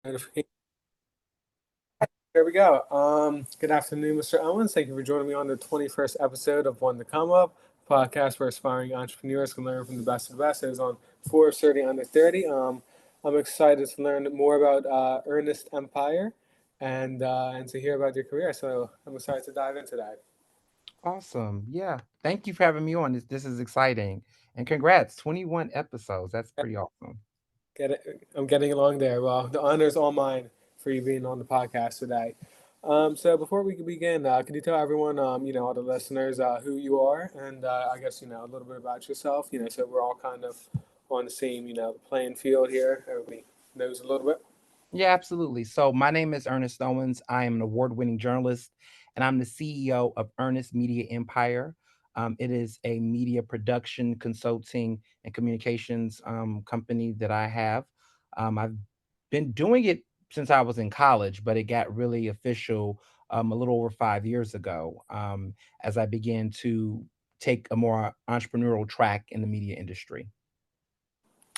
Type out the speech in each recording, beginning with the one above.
Notification. There we go. Good afternoon, Mr. Owens. Thank you for joining me on the 21st episode of One to Come Up, podcast where aspiring entrepreneurs can learn from the best of the best. It is on Forbes 30 Under 30. I'm excited to learn more about Ernest Empire and to hear about your career. So I'm excited to dive into that. Awesome. Yeah. Thank you for having me on. This is exciting. And congrats, 21 episodes. That's pretty awesome. I'm getting along there. Well, the honor is all mine for you being on the podcast today. So before we begin, could you tell everyone, all the listeners, who you are, and I guess a little bit about yourself. So we're all kind of on the same, playing field here. Everybody knows a little bit. Yeah, absolutely. So my name is Ernest Owens. I am an award-winning journalist, and I'm the CEO of Ernest Media Empire. It is a media production, consulting, and communications company that I have. I've been doing it since I was in college, but it got really official a little over 5 years ago as I began to take a more entrepreneurial track in the media industry.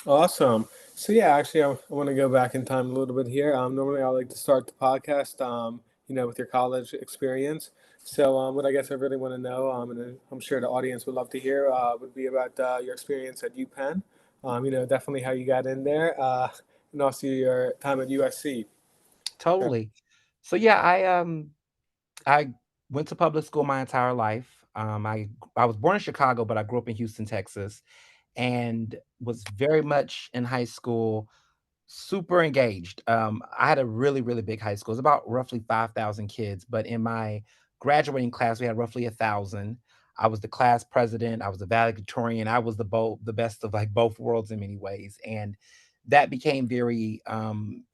Awesome. So yeah, actually, I want to go back in time a little bit here. Normally, I like to start the podcast, with your college experience. So, what I guess I really want to know, and I'm sure the audience would love to hear, would be about your experience at UPenn. Definitely how you got in there, and also your time at USC. Totally. So yeah, I went to public school my entire life. I was born in Chicago, but I grew up in Houston, Texas, and was very much in high school super engaged. I had a really, really big high school. It's about roughly 5,000 kids, but in my graduating class, we had roughly 1,000. I was the class president. I was the valedictorian. I was the best of like both worlds in many ways, and that became very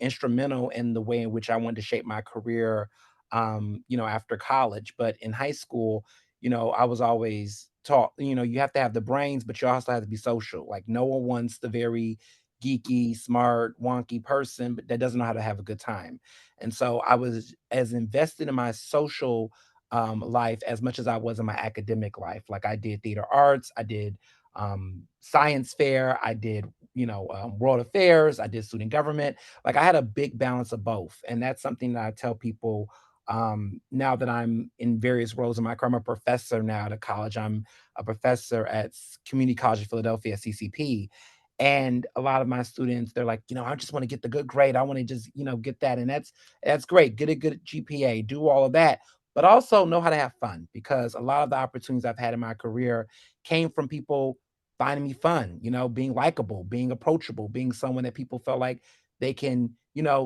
instrumental in the way in which I wanted to shape my career. After college, but in high school, I was always taught, you have to have the brains, but you also have to be social. Like no one wants the very geeky, smart, wonky person, but that doesn't know how to have a good time. And so I was as invested in my social life as much as I was in my academic life. Like I did theater arts, I did science fair, I did, world affairs, I did student government. Like I had a big balance of both. And that's something that I tell people now that I'm in various roles in my career. I'm a professor now at a college. I'm a professor at Community College of Philadelphia, CCP, and a lot of my students, they're like, I just want to get the good grade. I want to just, get that. And that's great. Get a good GPA, do all of that, but also know how to have fun, because a lot of the opportunities I've had in my career came from people finding me fun, being likable, being approachable, being someone that people felt like they can,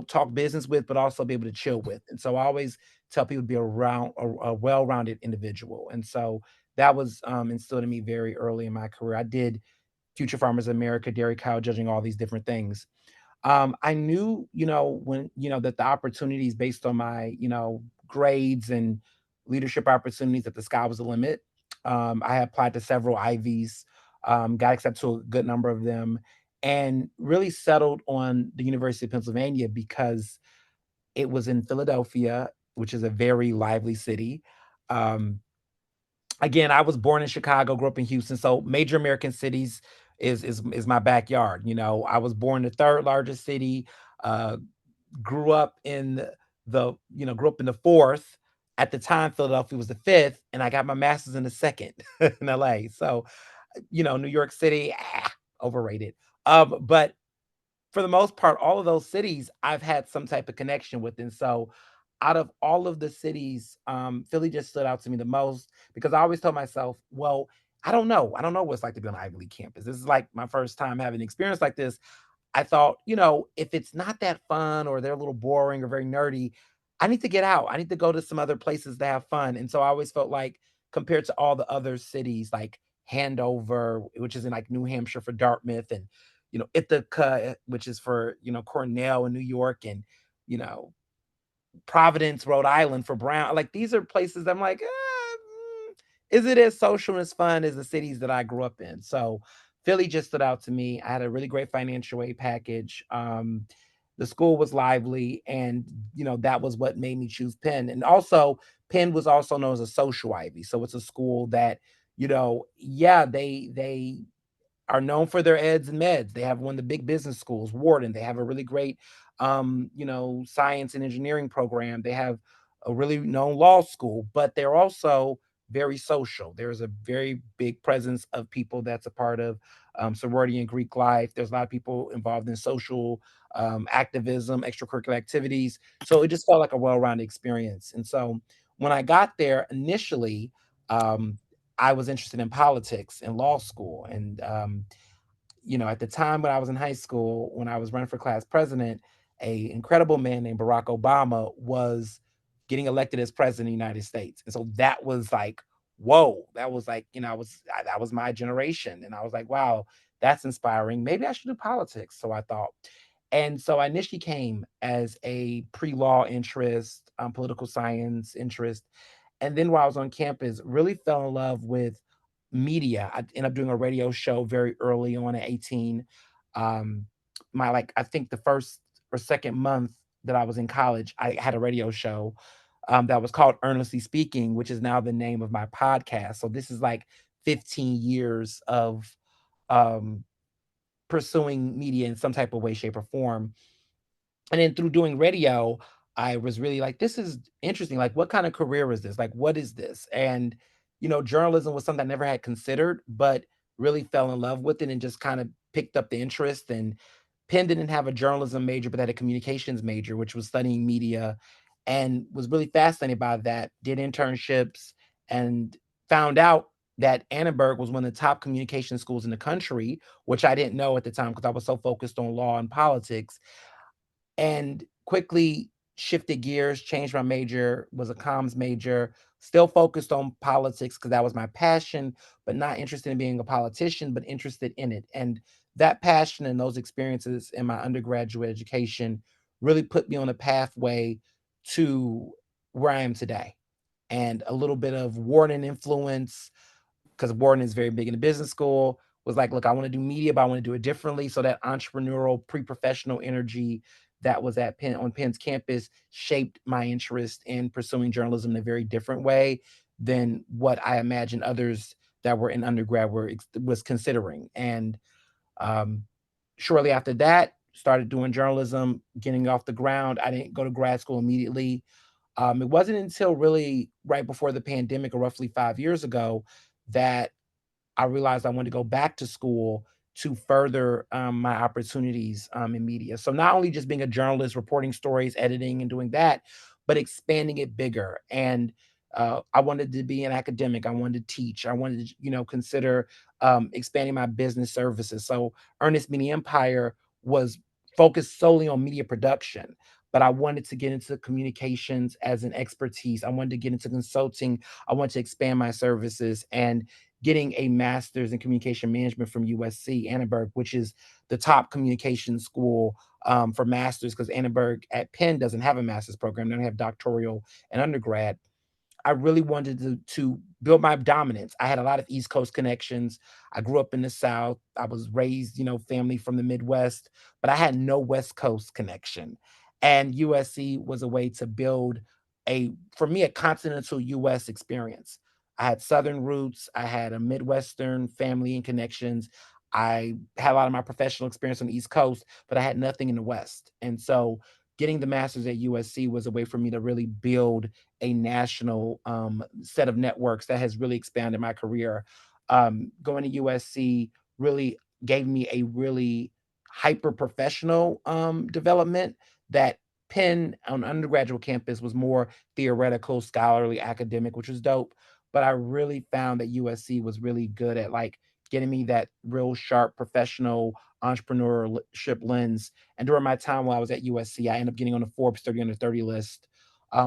talk business with, but also be able to chill with. And so I always tell people to be around a well-rounded individual. And so that was instilled in me very early in my career. I did Future Farmers America, Dairy Cow, judging all these different things. I knew, when, that the opportunities based on my, grades and leadership opportunities, that the sky was the limit. I applied to several Ivies, got accepted to a good number of them, and really settled on the University of Pennsylvania because it was in Philadelphia, which is a very lively city. Um, Again, I was born in Chicago, grew up in Houston, so major American cities is my backyard. I was born in the third largest city, uh, grew up in grew up in the fourth. At the time, Philadelphia was the fifth, and I got my master's in the second in LA. So, New York City, overrated. But for the most part, all of those cities I've had some type of connection with. And so out of all of the cities, Philly just stood out to me the most, because I always told myself, well, I don't know. I don't know what it's like to be on an Ivy League campus. This is like my first time having an experience like this. I thought, if it's not that fun, or they're a little boring or very nerdy, I need to get out. I need to go to some other places to have fun. And so I always felt like, compared to all the other cities, like Handover, which is in like New Hampshire, for Dartmouth, and Ithaca, which is for Cornell in New York, and you know Providence, Rhode Island for Brown. Like these are places that I'm like, is it as social and as fun as the cities that I grew up in? So Philly just stood out to me. I had a really great financial aid package. The school was lively, and that was what made me choose Penn. And also, Penn was also known as a social Ivy, so it's a school that yeah, they are known for their eds and meds. They have one of the big business schools, Wharton. They have a really great science and engineering program. They have a really known law school, but they're also very social. There's a very big presence of people that's a part of sorority and Greek life. There's a lot of people involved in social activism, extracurricular activities. So it just felt like a well-rounded experience. And so when I got there initially, um, I was interested in politics and law school. And at the time when I was in high school, when I was running for class president, a incredible man named Barack Obama was getting elected as president of the United States. And so that was like, whoa, that was like, that was my generation. And I was like, wow, that's inspiring. Maybe I should do politics. So I thought. And so I initially came as a pre-law interest, political science interest. And then while I was on campus, really fell in love with media. I ended up doing a radio show very early on at 18. Um, I think the first or second month that I was in college, I had a radio show that was called Earnestly Speaking, which is now the name of my podcast. So this is like 15 years of um, pursuing media in some type of way, shape, or form. And then through doing radio, I was really like, this is interesting. Like, what kind of career is this? Like, what is this? And, journalism was something I never had considered, but really fell in love with it and just kind of picked up the interest. And Penn didn't have a journalism major, but had a communications major, which was studying media, and was really fascinated by that. Did internships and found out that Annenberg was one of the top communication schools in the country, which I didn't know at the time because I was so focused on law and politics, and quickly shifted gears, changed my major, was a comms major, still focused on politics because that was my passion, but not interested in being a politician, but interested in it. And that passion and those experiences in my undergraduate education really put me on a pathway to where I am today. And a little bit of Warden influence, because Wharton is very big in the business school, was like, look, I want to do media, but I want to do it differently. So that entrepreneurial, pre-professional energy that was at Penn on Penn's campus shaped my interest in pursuing journalism in a very different way than what I imagined others that were in undergrad was considering. And um, shortly after that, started doing journalism, getting off the ground. I didn't go to grad school immediately. It wasn't until really right before the pandemic, or roughly 5 years ago, that I realized I wanted to go back to school to further my opportunities in media. So not only just being a journalist, reporting stories, editing, and doing that, but expanding it bigger. And I wanted to be an academic. I wanted to teach. I wanted to, consider expanding my business services. So Ernest Media Empire was focused solely on media production, but I wanted to get into communications as an expertise. I wanted to get into consulting. I wanted to expand my services, and getting a master's in communication management from USC Annenberg, which is the top communication school for masters, because Annenberg at Penn doesn't have a master's program. They don't have doctoral and undergrad. I really wanted to build my dominance. I had a lot of East Coast connections. I grew up in the South. I was raised, family from the Midwest, but I had no West Coast connection. And USC was a way to build for me, a continental US experience. I had Southern roots. I had a Midwestern family and connections. I had a lot of my professional experience on the East Coast, but I had nothing in the West. And so getting the master's at USC was a way for me to really build a national set of networks that has really expanded my career. Going to USC really gave me a really hyper professional development that Penn on undergraduate campus was more theoretical, scholarly, academic, which was dope. But I really found that USC was really good at like getting me that real sharp professional entrepreneurship lens. And during my time while I was at USC, I ended up getting on the Forbes 30 under 30 list,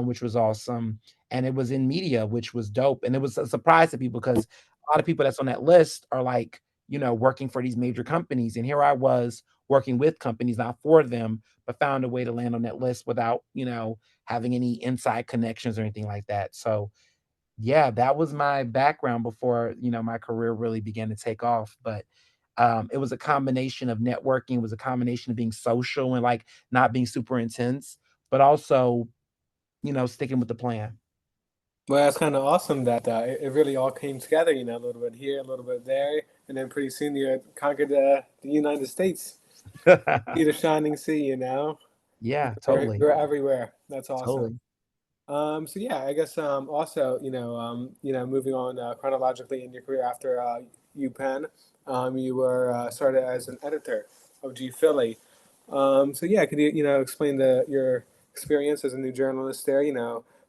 which was awesome. And it was in media, which was dope. And it was a surprise to people because a lot of people that's on that list are like, working for these major companies. And here I was working with companies, not for them, but found a way to land on that list without, having any inside connections or anything like that. So yeah, that was my background before, my career really began to take off. But it was a combination of networking, it was a combination of being social and like not being super intense, but also, sticking with the plan. Well, that's kind of awesome that it really all came together, a little bit here, a little bit there, and then pretty soon you conquered the United States. See the shining sea. Yeah, You're, totally, you're everywhere. That's awesome. totally. So yeah, I guess also moving on chronologically in your career after UPenn, you were started as an editor of G Philly. So yeah, could you explain your experience as a new journalist there?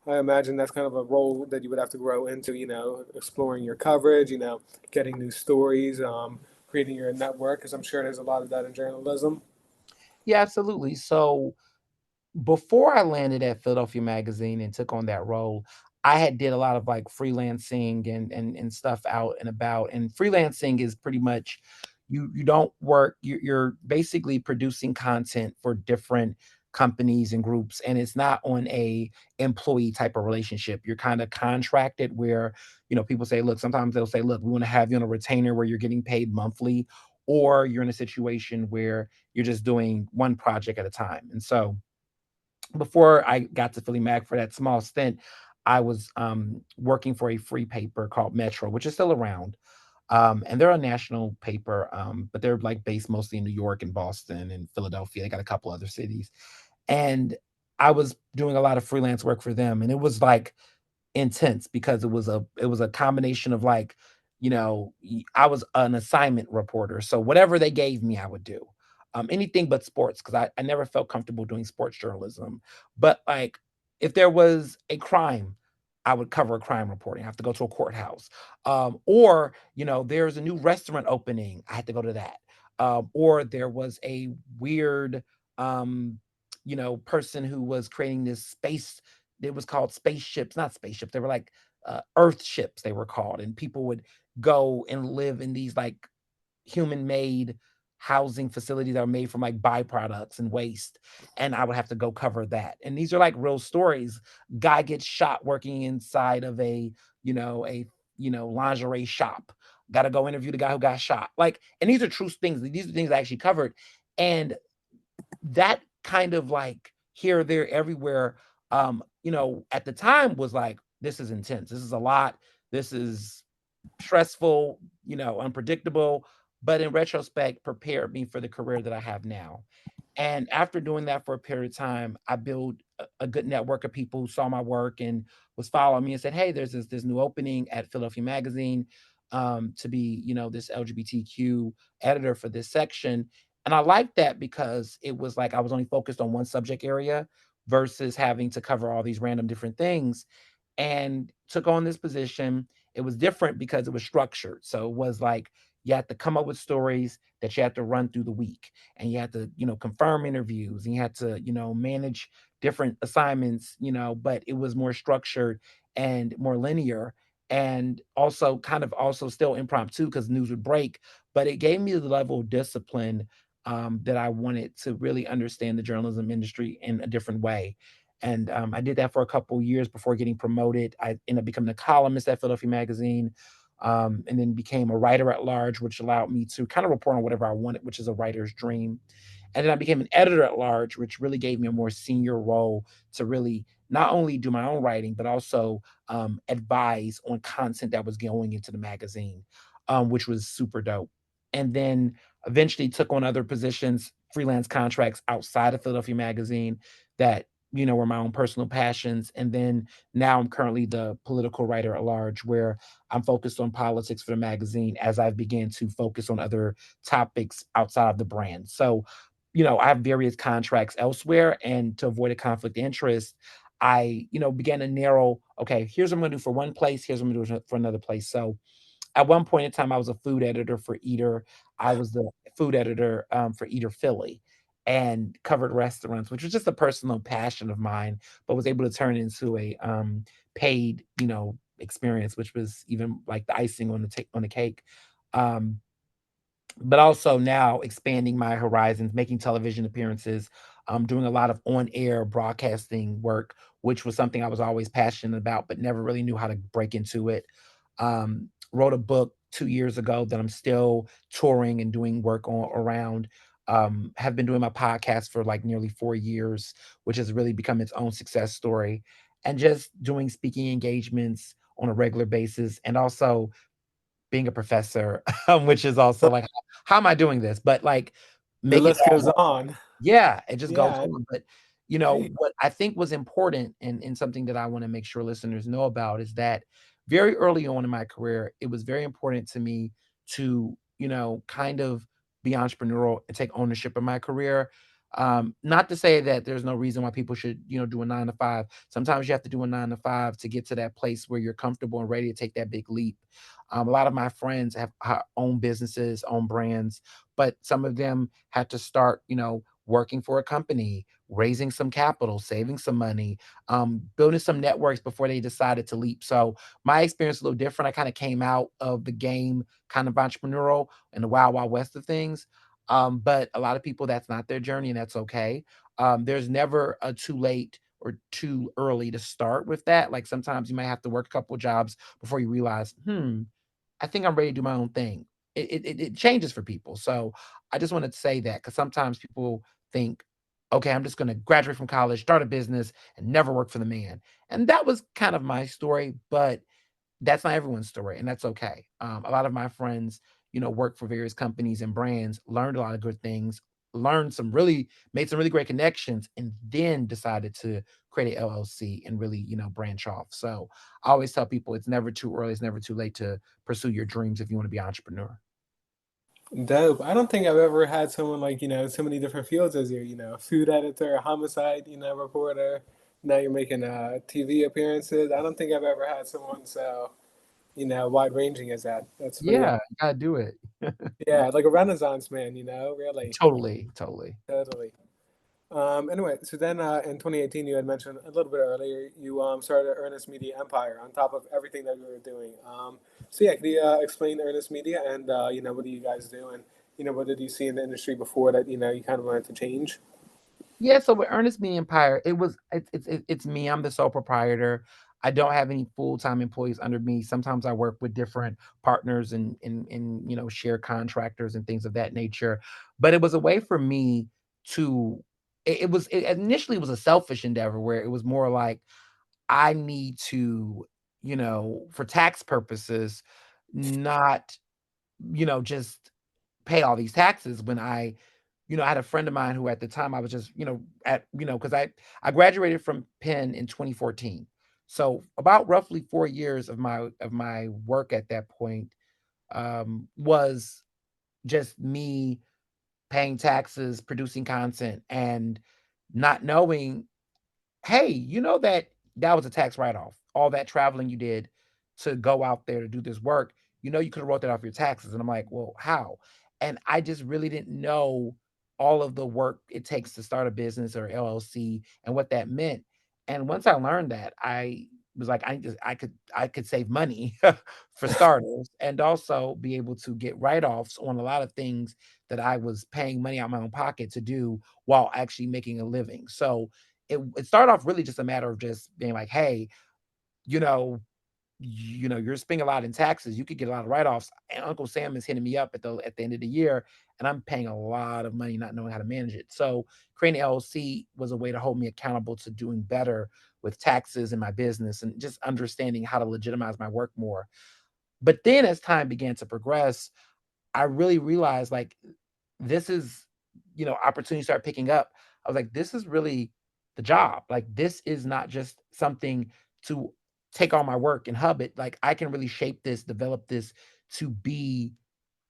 I imagine that's kind of a role that you would have to grow into. Exploring your coverage, getting new stories, creating your network, because I'm sure there's a lot of that in journalism. Yeah, absolutely. So before I landed at Philadelphia Magazine and took on that role, I had did a lot of like freelancing and stuff out and about. And freelancing is pretty much you don't work, you're basically producing content for different companies and groups, and it's not on a employee type of relationship. You're kind of contracted where, people say, look, sometimes they'll say, look, we want to have you on a retainer where you're getting paid monthly, or you're in a situation where you're just doing one project at a time. And so before I got to Philly Mag for that small stint, I was working for a free paper called Metro, which is still around. And they're a national paper, but they're like based mostly in New York and Boston and Philadelphia. They got a couple other cities. And I was doing a lot of freelance work for them. And it was like intense because it was a combination of like, I was an assignment reporter, so whatever they gave me I would do, anything but sports, because I never felt comfortable doing sports journalism. But like, if there was a crime, I would cover a crime reporting. I have to go to a courthouse, or there's a new restaurant opening, I had to go to that, or there was a weird um person who was creating this space. It was called spaceships, not spaceships. They were like earth ships, they were called. And people would go and live in these like human made housing facilities that are made from like byproducts and waste. And I would have to go cover that. And these are like real stories. Guy gets shot working inside of a lingerie shop. Got to go interview the guy who got shot. Like, and these are true things. These are things I actually covered. And that kind of like here, there, everywhere, at the time was like, this is intense. This is a lot. This is stressful, unpredictable, but in retrospect, prepared me for the career that I have now. And after doing that for a period of time, I built a good network of people who saw my work and was following me and said, "Hey, there's this new opening at Philadelphia Magazine, to be, this LGBTQ editor for this section." And I liked that because it was like I was only focused on one subject area versus having to cover all these random different things, and took on this position. It was different because it was structured. So it was like you had to come up with stories that you had to run through the week, and you had to, confirm interviews, and you had to, manage different assignments, but it was more structured and more linear, and also kind of also still impromptu because news would break, but it gave me the level of discipline that I wanted to really understand the journalism industry in a different way. And I did that for a couple years before getting promoted. I ended up becoming a columnist at Philadelphia Magazine, and then became a writer at large, which allowed me to kind of report on whatever I wanted, which is a writer's dream. And then I became an editor at large, which really gave me a more senior role to really not only do my own writing, but also advise on content that was going into the magazine, which was super dope. And then eventually took on other positions, freelance contracts outside of Philadelphia Magazine that were my own personal passions. And then now I'm currently the political writer at large, where I'm focused on politics for the magazine as I've began to focus on other topics outside of the brand. So, I have various contracts elsewhere, and to avoid a conflict of interest, I, began to narrow, okay, here's what I'm gonna do for one place, here's what I'm gonna do for another place. So at one point in time, I was a food editor for Eater. I was the food editor for Eater Philly, and covered restaurants, which was just a personal passion of mine, but was able to turn into a paid, experience, which was even like the icing on the cake. Um, but also now expanding my horizons, making television appearances, doing a lot of on-air broadcasting work, which was something I was always passionate about, but never really knew how to break into it. Wrote a book 2 years ago that I'm still touring and doing work on around. Have been doing my podcast for like nearly 4 years, which has really become its own success story, and just doing speaking engagements on a regular basis, and also being a professor, which is also like, how am I doing this? But like The making list goes on. Yeah, it just goes Yeah, on, but, right. what I think was important and something that I wanna make sure listeners know about is that very early on in my career, it was very important to me to, kind of be entrepreneurial and take ownership of my career. Not to say that there's no reason why people should, do a 9 to 5. Sometimes you have to do a 9 to 5 to get to that place where you're comfortable and ready to take that big leap. A lot of my friends have own businesses, own brands, but some of them had to start, working for a company, raising some capital, saving some money, building some networks before they decided to leap. So my experience is a little different. I kind of came out of the game kind of entrepreneurial and the wild, wild west of things. But a lot of people, that's not their journey, and that's okay. There's never a too late or too early to start with that. Like sometimes you might have to work a couple jobs before you realize, I think I'm ready to do my own thing. It changes for people. So I just wanted to say that because sometimes people think, okay, I'm just going to graduate from college, start a business, and never work for the man. And that was kind of my story, but that's not everyone's story, and that's okay. A lot of my friends, work for various companies and brands, learned a lot of good things, made some really great connections, and then decided to create a LLC and really, branch off. So I always tell people it's never too early, it's never too late to pursue your dreams if you want to be an entrepreneur. Dope. I don't think I've ever had someone like, so many different fields as you, food editor, homicide, reporter. Now you're making TV appearances. I don't think I've ever had someone so, wide ranging as that. That's pretty Yeah, you gotta do it. yeah, like a renaissance man, really. Totally, totally. Totally. Anyway, so then in 2018, you had mentioned a little bit earlier, you started Ernest Media Empire on top of everything that you were doing. So yeah, can you explain Ernest Media and what do you guys do and what did you see in the industry before that you kind of wanted to change? Yeah, so with Ernest Media Empire, it's me. I'm the sole proprietor. I don't have any full-time employees under me. Sometimes I work with different partners and share contractors and things of that nature. But it was a way for me to it initially was a selfish endeavor where it was more like I need to, for tax purposes, not, just pay all these taxes when I had a friend of mine who at the time I was just, because I graduated from Penn in 2014. So about roughly 4 years of my work at that point was just me paying taxes, producing content, and not knowing, hey, that was a tax write-off. All that traveling you did to go out there to do this work, you could have wrote that off your taxes. And I'm like, well, how? And I just really didn't know all of the work it takes to start a business or LLC and what that meant. And once I learned that, I was like, I could save money for starters and also be able to get write-offs on a lot of things that I was paying money out of my own pocket to do while actually making a living. So it started off really just a matter of just being like, "Hey, you know you're spending a lot in taxes. You could get a lot of write-offs, and Uncle Sam is hitting me up at the end of the year, and I'm paying a lot of money not knowing how to manage it." So, creating an LLC was a way to hold me accountable to doing better with taxes in my business and just understanding how to legitimize my work more. But then as time began to progress, I really realized, like, this is, opportunities start picking up. I was like, this is really the job. Like, this is not just something to take on my work and hub it. Like, I can really shape this, develop this to be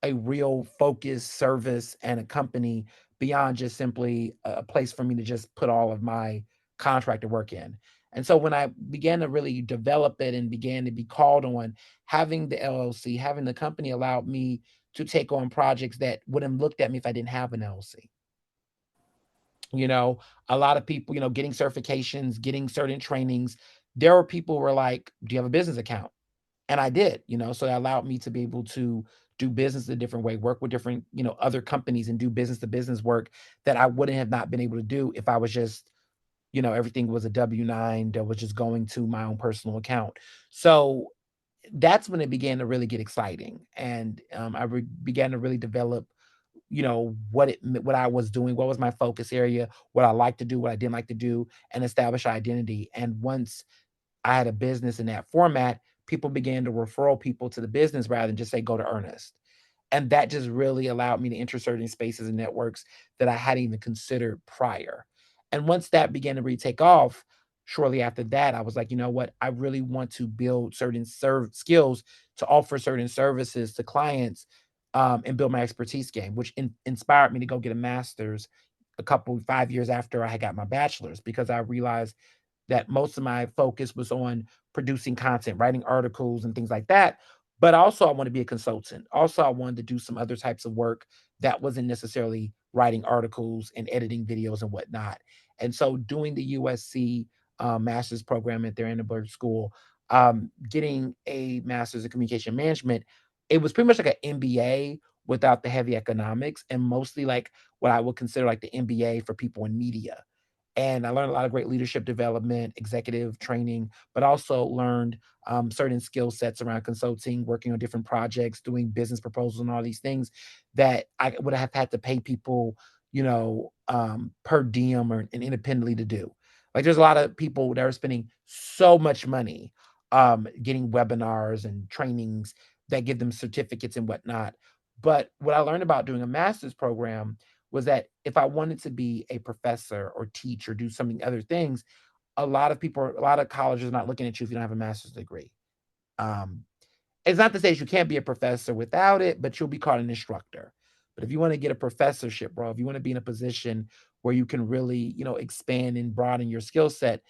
a real focus, service, and a company beyond just simply a place for me to just put all of my contractor work in. And so when I began to really develop it and began to be called on, having the LLC, having the company allowed me to take on projects that wouldn't have looked at me if I didn't have an LLC. You know, a lot of people, getting certifications, getting certain trainings. There were people who were like, "Do you have a business account?" And I did, so that allowed me to be able to do business a different way, work with different, other companies and do business to business work that I wouldn't have not been able to do if I was just, everything was a W-9 that was just going to my own personal account. So that's when it began to really get exciting. And began to really develop, what I was doing, what was my focus area, what I like to do, what I didn't like to do, and establish identity. And once I had a business in that format, people began to referral people to the business rather than just say, go to Ernest. And that just really allowed me to enter certain spaces and networks that I hadn't even considered prior. And once that began to really take off, shortly after that, I was like, you know what? I really want to build certain skills to offer certain services to clients, and build my expertise game, which inspired me to go get a master's a couple 5 years after I had got my bachelor's, because I realized that most of my focus was on producing content, writing articles and things like that. But also, I want to be a consultant. Also, I wanted to do some other types of work that wasn't necessarily writing articles and editing videos and whatnot. And so, doing the USC master's program at their Annenberg School, getting a master's in communication management, it was pretty much like an MBA without the heavy economics, and mostly like what I would consider like the MBA for people in media. And I learned a lot of great leadership development, executive training, but also learned certain skill sets around consulting, working on different projects, doing business proposals, and all these things that I would have had to pay people, per diem or and independently to do. Like, there's a lot of people that are spending so much money getting webinars and trainings that give them certificates and whatnot. But what I learned about doing a master's program was that if I wanted to be a professor or teach or do something other things, a lot of colleges are not looking at you if you don't have a master's degree. Um, it's not to say you can't be a professor without it, but you'll be called an instructor. But if you want to get a professorship, bro, if you want to be in a position where you can really, expand and broaden your skill set,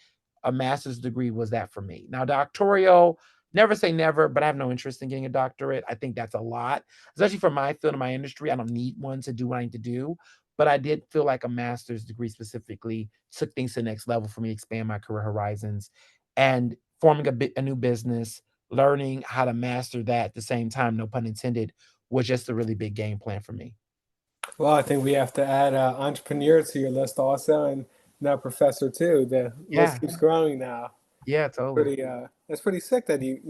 a master's degree was that for me. Now, doctoral, never say never, but I have no interest in getting a doctorate. I think that's a lot, especially for my field and my industry. I don't need one to do what I need to do. But I did feel like a master's degree specifically took things to the next level for me to expand my career horizons and forming a new business, learning how to master that at the same time, no pun intended, was just a really big game plan for me. Well, I think we have to add entrepreneur to your list also, and now professor too. The list Yeah, keeps growing now. yeah, totally. Pretty that's pretty sick that you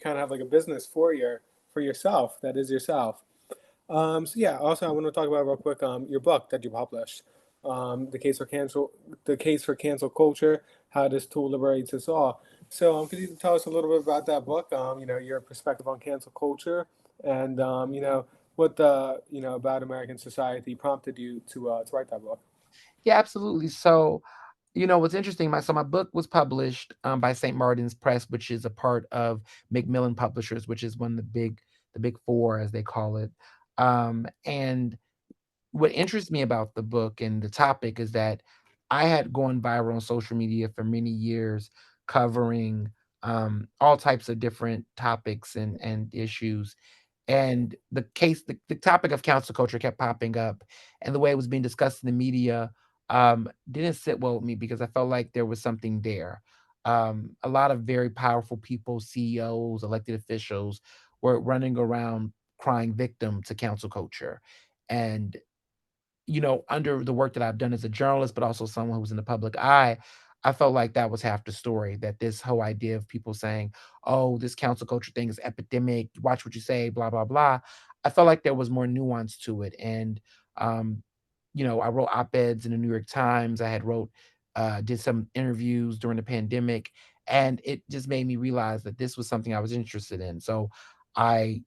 kind of have like a business for yourself that is yourself. So yeah, also I want to talk about real quick your book that you published, the case for cancel culture, how this tool liberates us all. So could you tell us a little bit about that book? Your perspective on cancel culture, and what the about American society prompted you to write that book. Yeah, absolutely. So, what's interesting, my book was published by St. Martin's Press, which is a part of Macmillan Publishers, which is one of the big four, as they call it. And what interests me about the book and the topic is that I had gone viral on social media for many years, covering all types of different topics and issues. And the topic of council culture kept popping up, and the way it was being discussed in the media didn't sit well with me because I felt like there was something there. A lot of very powerful people, CEOs, elected officials, were running around crying victim to council culture. And under the work that I've done as a journalist, but also someone who's in the public eye, I felt like that was half the story. That this whole idea of people saying, "Oh, this council culture thing is epidemic. Watch what you say," blah blah blah. I felt like there was more nuance to it, and um, I wrote op-eds in the New York Times. I had did some interviews during the pandemic, and it just made me realize that this was something I was interested in. So I,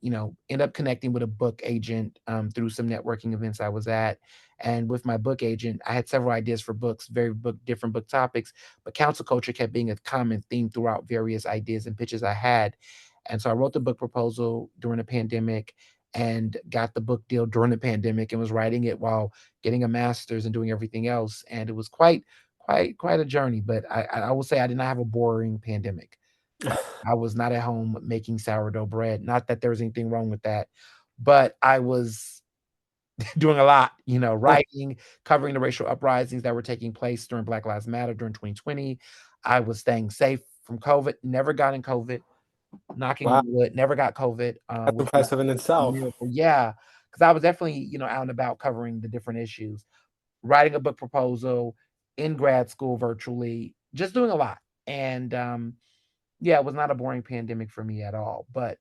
end up connecting with a book agent through some networking events I was at. And with my book agent, I had several ideas for books, different book topics, but council culture kept being a common theme throughout various ideas and pitches I had. And so I wrote the book proposal during the pandemic and got the book deal during the pandemic and was writing it while getting a master's and doing everything else. And it was quite a journey. But I will say I did not have a boring pandemic. I was not at home making sourdough bread. Not that there was anything wrong with that, but I was doing a lot, writing, covering the racial uprisings that were taking place during Black Lives Matter during 2020. I was staying safe from COVID, never got in COVID, knocking Wow, on wood, never got COVID, that's which is impressive in a itself. miracle. Yeah, because I was definitely, out and about covering the different issues, writing a book proposal in grad school virtually, just doing a lot. And yeah, it was not a boring pandemic for me at all. But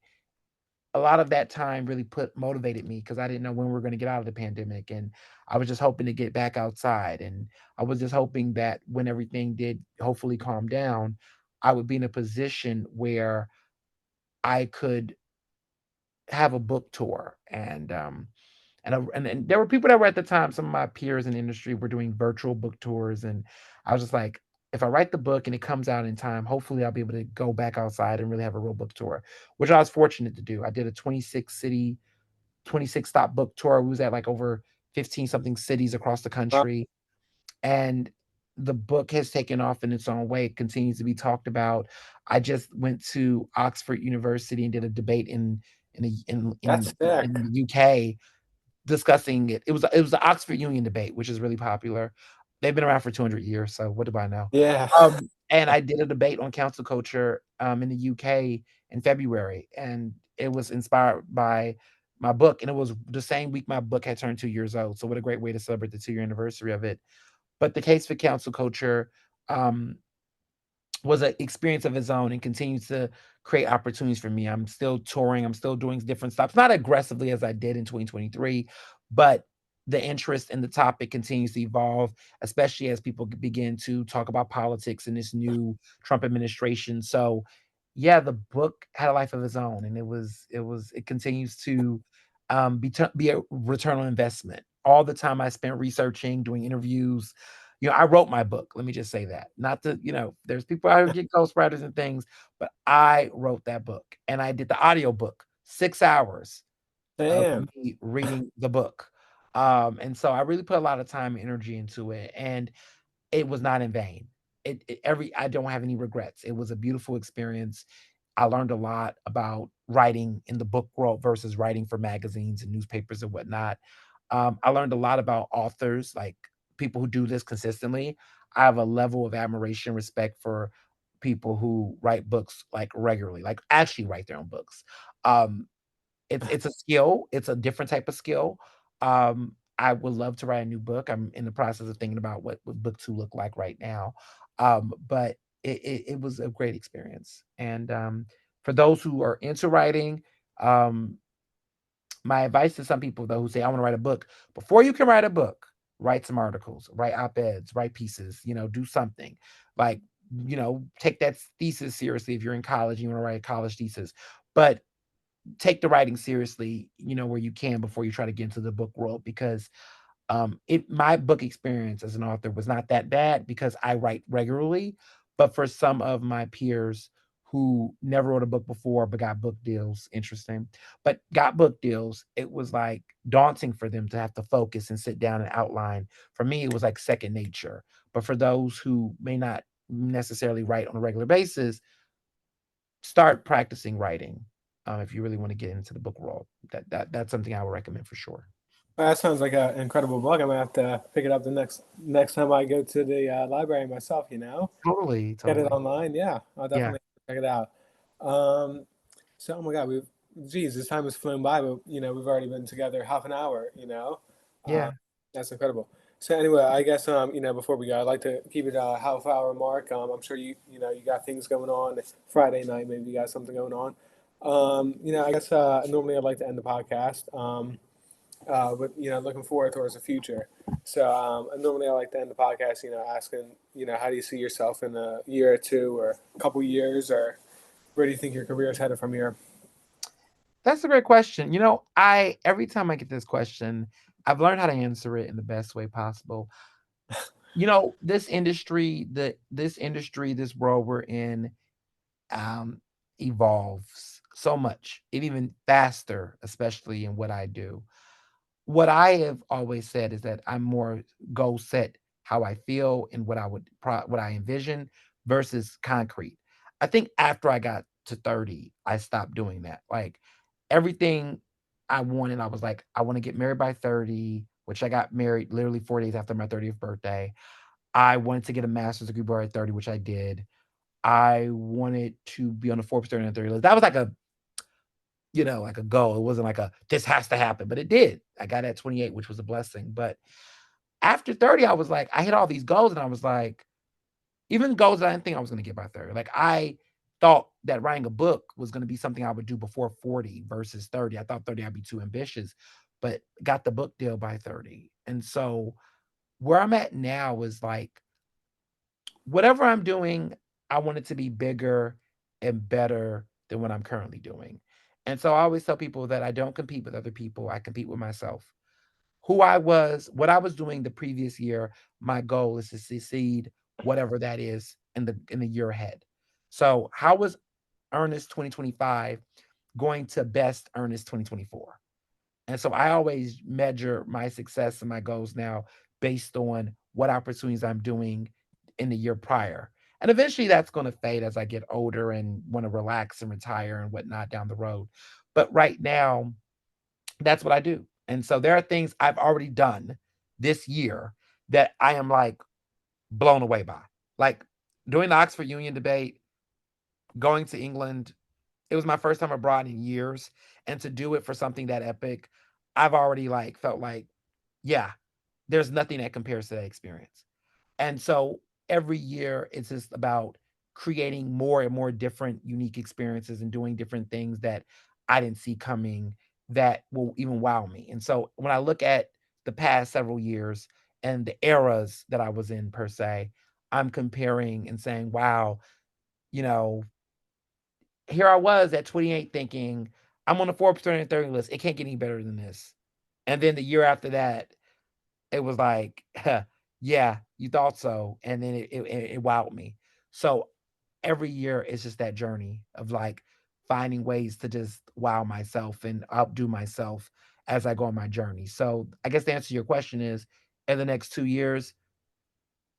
a lot of that time really motivated me because I didn't know when we were gonna get out of the pandemic, and I was just hoping to get back outside, and I was just hoping that when everything did hopefully calm down, I would be in a position where I could have a book tour, and there were people that were at the time, some of my peers in the industry were doing virtual book tours, and I was just like, if I write the book and it comes out in time, hopefully I'll be able to go back outside and really have a real book tour, which I was fortunate to do. I did a 26 stop book tour. We was at like over 15 something cities across the Uh, country, and the book has taken off in its own way. It continues to be talked about. I just went to Oxford University and did a debate in a, that's in sick. the UK discussing it. It was the Oxford Union debate, which is really popular. They've been around for 200 years, so what do I know? Yeah. And I did a debate on council culture, in the UK in February, and it was inspired by my book, and it was the same week my book had turned 2 years old, so what a great way to celebrate the 2-year anniversary of it. But the case for council culture, um, was an experience of its own and continues to create opportunities for me. I'm still touring, I'm still doing different stops, not aggressively as I did in 2023, but the interest in the topic continues to evolve, especially as people begin to talk about politics in this new Trump administration. So, yeah, the book had a life of its own, and it continues to be a return on investment. All the time I spent researching, doing interviews, I wrote my book. Let me just say that. Not to, there's people out here get ghostwriters and things, but I wrote that book and I did the audio book, 6 hours of Damn. me reading the book. And so I really put a lot of time and energy into it. And it was not in vain. I don't have any regrets. It was a beautiful experience. I learned a lot about writing in the book world versus writing for magazines and newspapers and whatnot. I learned a lot about authors, like people who do this consistently. I have a level of admiration, respect for people who write books like regularly, like actually write their own books. Um, it's a skill, it's a different type of skill. I would love to write a new book. I'm in the process of thinking about what book 2 look like right now. But it was a great experience. And, for those who are into writing, um, my advice to some people though who say, "I wanna write a book," before you can write a book, write some articles, write op-eds, write pieces, do something. Like, take that thesis seriously if you're in college, and you wanna write a college thesis. But take the writing seriously, where you can before you try to get into the book world because it my book experience as an author was not that bad because I write regularly, but for some of my peers who never wrote a book before but got book deals, interesting, but got book deals, it was like daunting for them to have to focus and sit down and outline. For me, it was like second nature. But for those who may not necessarily write on a regular basis, start practicing writing, if you really want to get into the book world. That's something I would recommend for sure. That sounds like an incredible book. I'm gonna have to pick it up the next time I go to the library myself. Totally, Get it totally. online. Yeah, I'll Yeah, definitely check it out. Um, so, oh my God, geez, this time has flown by, but we've already been together half an hour. yeah. Uh, that's incredible. So anyway, I guess before we go, I'd like to keep it a half hour mark. I'm sure you got things going on. It's Friday night, maybe you got something going on. I guess normally I'd like to end the podcast. But looking forward towards the future. So normally I like to end the podcast, asking, how do you see yourself in a year or two, or a couple years, or where do you think your career is headed from here? That's a great question. I every time I get this question, I've learned how to answer it in the best way possible. This world we're in, um, evolves so much, and even faster, especially in what I do. What I have always said is that I'm more goal set how I feel and what I envision versus concrete. I think after I got to 30, I stopped doing that. Like everything I wanted, I was like, I want to get married by 30, which I got married literally 4 days after my 30th birthday. I wanted to get a master's degree by 30, which I did. I wanted to be on the Forbes 30 under 30 list. That was like a goal. It wasn't like a this has to happen, but it did. I got at 28, which was a blessing. But after 30, I was like, I hit all these goals, and I was like, even goals that I didn't think I was gonna get by 30. Like I thought that writing a book was gonna be something I would do before 40 versus 30. I thought 30 I'd be too ambitious, but got the book deal by 30. And so where I'm at now is like whatever I'm doing, I want it to be bigger and better than what I'm currently doing. And so I always tell people that I don't compete with other people, I compete with myself. Who I was, what I was doing the previous year, my goal is to succeed whatever that is in the year ahead. So, how was Ernest 2025 going to best Ernest 2024? And so I always measure my success and my goals now based on what opportunities I'm doing in the year prior. And eventually that's going to fade as I get older and want to relax and retire and whatnot down the road. But right now, that's what I do. And so there are things I've already done this year that I am like blown away by. Like doing the Oxford Union debate, going to England, it was my first time abroad in years. And to do it for something that epic, I've already like felt like, yeah, there's nothing that compares to that experience. And so every year it's just about creating more and more different unique experiences and doing different things that I didn't see coming that will even wow me. And so when I look at the past several years and the eras that I was in per se, I'm comparing and saying, wow, you know, here I was at 28 thinking I'm on the Forbes 330 list. It can't get any better than this. And then the year after that, it was like, yeah, you thought so, and then it wowed me. So every year it's just that journey of like finding ways to just wow myself and outdo myself as I go on my journey. So I guess the answer to your question is, in the next 2 years,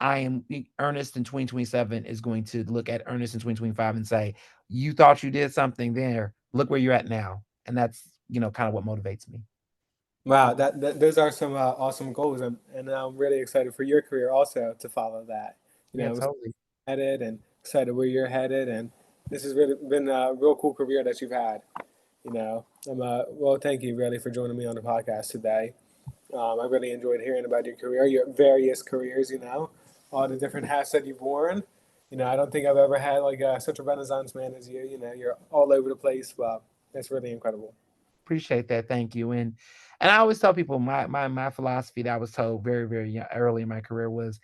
I am Ernest in 2027 is going to look at Ernest in 2025 and say, you thought you did something there. Look where you're at now. And that's, kind of what motivates me. Wow, those are some awesome goals, and I'm really excited for your career also to follow that. Yeah, I'm totally. headed and excited where you're headed, and this has really been a real cool career that you've had. Well, thank you really for joining me on the podcast today. I really enjoyed hearing about your career, your various careers. All the different hats that you've worn. I don't think I've ever had like such a renaissance man as you. You're all over the place. Wow, that's really incredible. Appreciate that. Thank you. And I always tell people my philosophy that I was told very, very early in my career was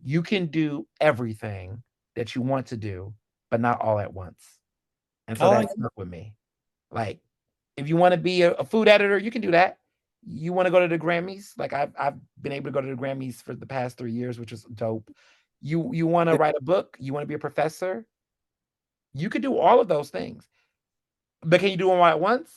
you can do everything that you want to do, but not all at once. And so I that like. stuck with me. Like, if you want to be a food editor, you can do that. You want to go to the Grammys? Like I've been able to go to the Grammys for the past 3 years, which is dope. You want to write a book? You want to be a professor? You could do all of those things. But can you do them all at once?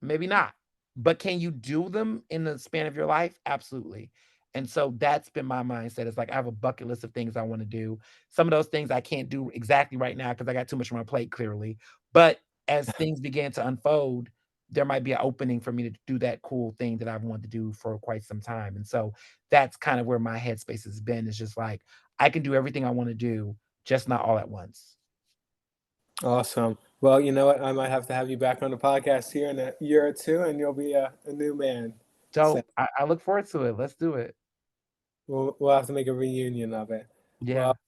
Maybe not. But can you do them in the span of your life? Absolutely. And so that's been my mindset. It's like I have a bucket list of things I want to do. Some of those things I can't do exactly right now because I got too much on my plate, clearly. But as things begin to unfold, there might be an opening for me to do that cool thing that I've wanted to do for quite some time. And so that's kind of where my headspace has been. It's just like I can do everything I want to do, just not all at once. Awesome. Well, you know what? I might have to have you back on the podcast here in a year or two, and you'll be a new man. So Dope. I look forward to it. Let's do it. we'll have to make a reunion of it. Well,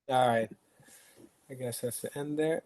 Yeah. all right. I guess that's the end there.